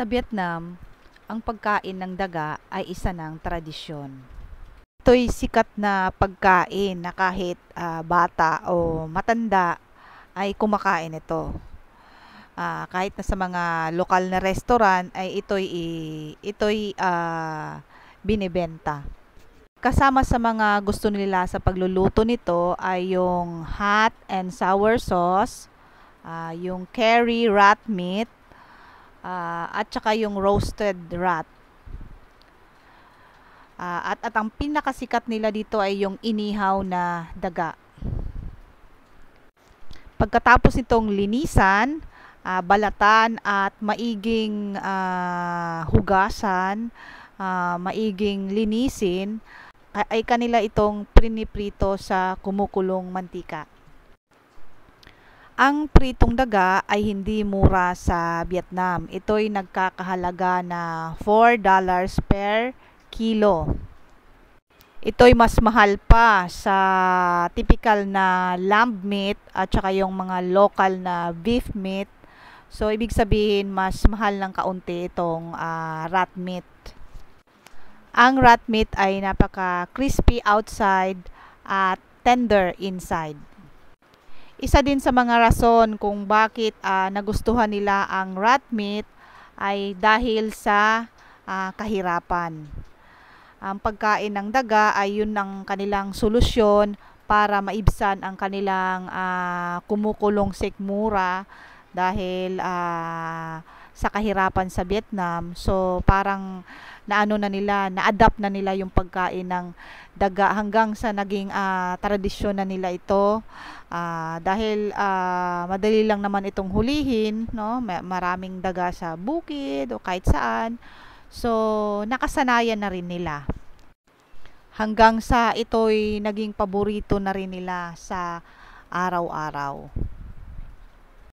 Sa Vietnam, ang pagkain ng daga ay isa ng tradisyon. Ito'y sikat na pagkain na kahit bata o matanda ay kumakain ito. Kahit na sa mga lokal na restaurant ay ito'y binibenta. Kasama sa mga gusto nila sa pagluluto nito ay yung hot and sour sauce, yung curry rat meat, at saka yung roasted rat. At ang pinakasikat nila dito ay yung inihaw na daga. Pagkatapos itong linisan, balatan at maiging hugasan, maiging linisin, ay kanila itong priniprito sa kumukulong mantika. Ang pritong daga ay hindi mura sa Vietnam. Ito'y nagkakahalaga na $4 per kilo. Ito'y mas mahal pa sa typical na lamb meat at saka yung mga local na beef meat. So, ibig sabihin, mas mahal ng kaunti itong rat meat. Ang rat meat ay napaka-crispy outside at tender inside. Isa din sa mga rason kung bakit nagustuhan nila ang rat meat ay dahil sa kahirapan. Ang pagkain ng daga ay yun ang kanilang solusyon para maibsan ang kanilang kumukulong sikmura dahil sa kahirapan sa Vietnam. So parang na-adapt na nila yung pagkain ng daga hanggang sa naging tradisyon na nila ito. Dahil madali lang naman itong hulihin, no? Maraming daga sa bukid o kahit saan. So, nakasanayan na rin nila. Hanggang sa ito'y naging paborito na rin nila sa araw-araw.